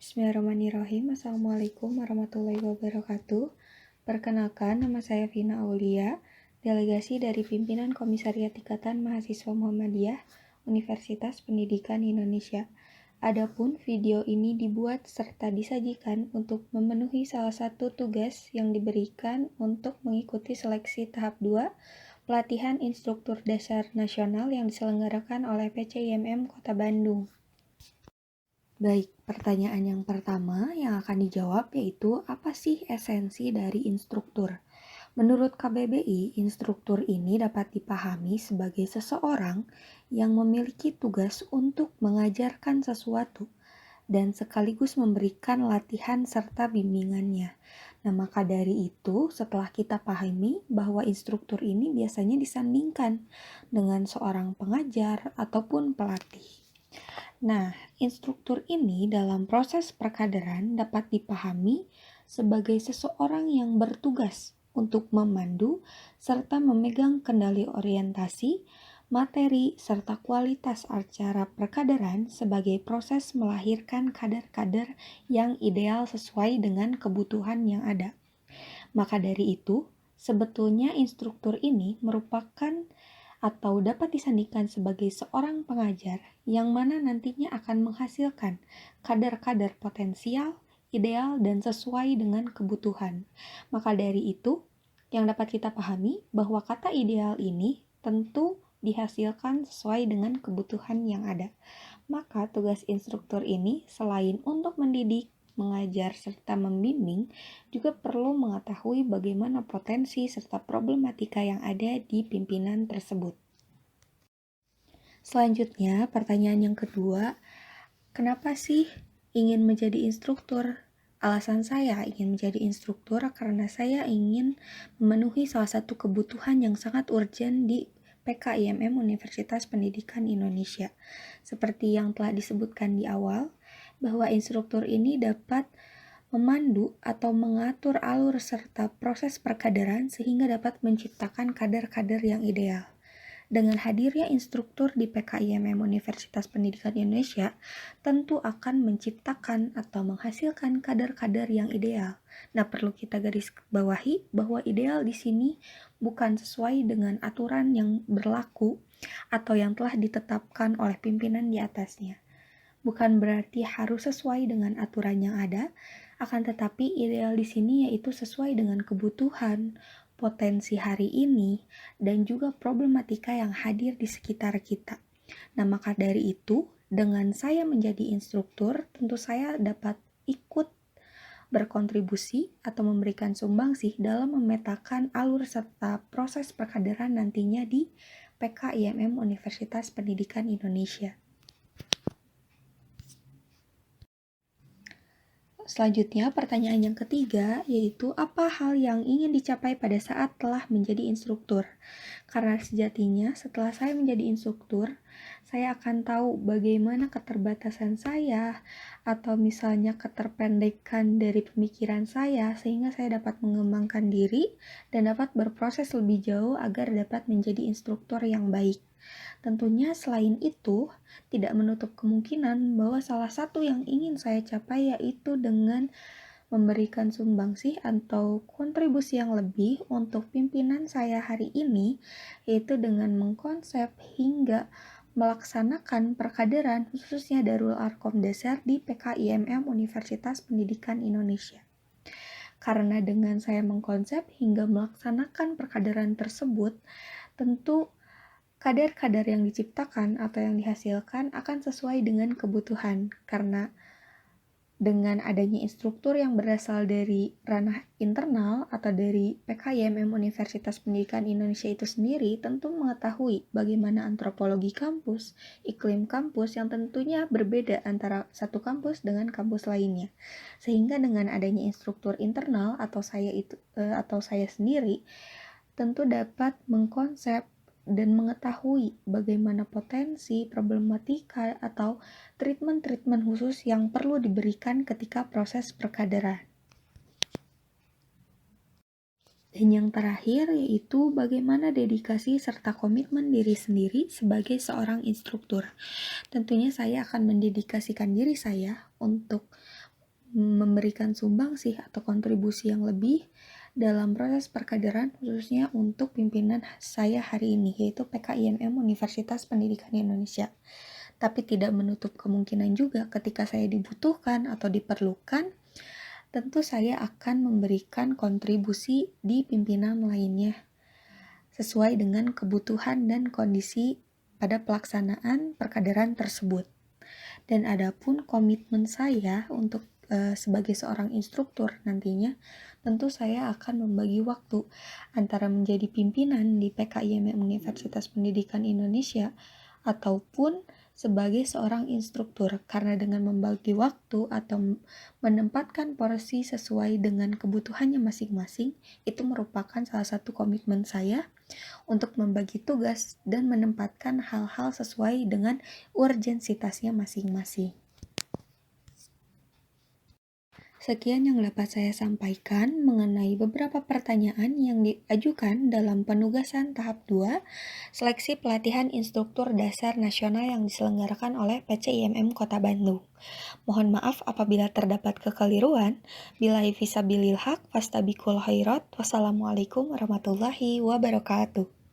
Bismillahirrahmanirrahim. Assalamualaikum warahmatullahi wabarakatuh. Perkenalkan, nama saya Vina Aulia, delegasi dari Pimpinan Komisariat Ikatan Mahasiswa Muhammadiyah Universitas Pendidikan Indonesia. Adapun video ini dibuat serta disajikan untuk memenuhi salah satu tugas yang diberikan untuk mengikuti seleksi tahap 2 pelatihan instruktur dasar nasional yang diselenggarakan oleh PCIMM Kota Bandung. Baik, pertanyaan yang pertama yang akan dijawab yaitu apa sih esensi dari instruktur? Menurut KBBI, instruktur ini dapat dipahami sebagai seseorang yang memiliki tugas untuk mengajarkan sesuatu dan sekaligus memberikan latihan serta bimbingannya. Nah, maka dari itu, setelah kita pahami bahwa instruktur ini biasanya disandingkan dengan seorang pengajar ataupun pelatih. Nah, instruktur ini dalam proses perkaderan dapat dipahami sebagai seseorang yang bertugas untuk memandu serta memegang kendali orientasi, materi, serta kualitas acara perkaderan sebagai proses melahirkan kader-kader yang ideal sesuai dengan kebutuhan yang ada. Maka dari itu, sebetulnya instruktur ini merupakan atau dapat disandingkan sebagai seorang pengajar yang mana nantinya akan menghasilkan kader-kader potensial, ideal, dan sesuai dengan kebutuhan. Maka dari itu, yang dapat kita pahami bahwa kata ideal ini tentu dihasilkan sesuai dengan kebutuhan yang ada. Maka tugas instruktur ini selain untuk mendidik, mengajar, serta membimbing, juga perlu mengetahui bagaimana potensi serta problematika yang ada di pimpinan tersebut. Selanjutnya, pertanyaan yang kedua, kenapa sih ingin menjadi instruktur? Alasan saya ingin menjadi instruktur karena saya ingin memenuhi salah satu kebutuhan yang sangat urgent di PKIMM Universitas Pendidikan Indonesia. Seperti yang telah disebutkan di awal, bahwa instruktur ini dapat memandu atau mengatur alur serta proses perkaderan sehingga dapat menciptakan kader-kader yang ideal. Dengan hadirnya instruktur di PKIMM Universitas Pendidikan Indonesia, tentu akan menciptakan atau menghasilkan kader-kader yang ideal. Nah, perlu kita garis bawahi bahwa ideal di sini bukan sesuai dengan aturan yang berlaku atau yang telah ditetapkan oleh pimpinan di atasnya. Bukan berarti harus sesuai dengan aturan yang ada, akan tetapi ideal di sini yaitu sesuai dengan kebutuhan, potensi hari ini, dan juga problematika yang hadir di sekitar kita. Nah, maka dari itu, dengan saya menjadi instruktur, tentu saya dapat ikut berkontribusi atau memberikan sumbangsih dalam memetakan alur serta proses perkaderan nantinya di PKIMM Universitas Pendidikan Indonesia. Selanjutnya, pertanyaan yang ketiga, yaitu apa hal yang ingin dicapai pada saat telah menjadi instruktur? Karena sejatinya setelah saya menjadi instruktur, saya akan tahu bagaimana keterbatasan saya atau misalnya keterpendekan dari pemikiran saya sehingga saya dapat mengembangkan diri dan dapat berproses lebih jauh agar dapat menjadi instruktur yang baik. Tentunya selain itu, tidak menutup kemungkinan bahwa salah satu yang ingin saya capai yaitu dengan memberikan sumbangsih atau kontribusi yang lebih untuk pimpinan saya hari ini, yaitu dengan mengkonsep hingga melaksanakan perkaderan khususnya Darul Arkom Dasar di PKIMM Universitas Pendidikan Indonesia. Karena dengan saya mengkonsep hingga melaksanakan perkaderan tersebut, tentu kader-kader yang diciptakan atau yang dihasilkan akan sesuai dengan kebutuhan, karena dengan adanya instruktur yang berasal dari ranah internal atau dari PKIMM Universitas Pendidikan Indonesia itu sendiri tentu mengetahui bagaimana antropologi kampus, iklim kampus yang tentunya berbeda antara satu kampus dengan kampus lainnya. Sehingga dengan adanya instruktur internal atau saya sendiri tentu dapat mengkonsep dan mengetahui bagaimana potensi, problematika, atau treatment-treatment khusus yang perlu diberikan ketika proses perkaderan. Dan yang terakhir yaitu bagaimana dedikasi serta komitmen diri sendiri sebagai seorang instruktur. Tentunya saya akan mendedikasikan diri saya untuk memberikan sumbangsih atau kontribusi yang lebih dalam proses perkaderan, khususnya untuk pimpinan saya hari ini, yaitu PKIMM Universitas Pendidikan Indonesia. Tapi tidak menutup kemungkinan juga ketika saya dibutuhkan atau diperlukan, tentu saya akan memberikan kontribusi di pimpinan lainnya sesuai dengan kebutuhan dan kondisi pada pelaksanaan perkaderan tersebut. Dan adapun komitmen saya untuk sebagai seorang instruktur nantinya, tentu saya akan membagi waktu antara menjadi pimpinan di PKIMM Universitas Pendidikan Indonesia ataupun sebagai seorang instruktur, karena dengan membagi waktu atau menempatkan porsi sesuai dengan kebutuhannya masing-masing, itu merupakan salah satu komitmen saya untuk membagi tugas dan menempatkan hal-hal sesuai dengan urgensitasnya masing-masing. Sekian yang dapat saya sampaikan mengenai beberapa pertanyaan yang diajukan dalam penugasan tahap 2, seleksi pelatihan instruktur dasar nasional yang diselenggarakan oleh PCIMM Kota Bandung. Mohon maaf apabila terdapat kekeliruan. Billahi fisabilil haq, fastabikul khairat. Wassalamualaikum warahmatullahi wabarakatuh.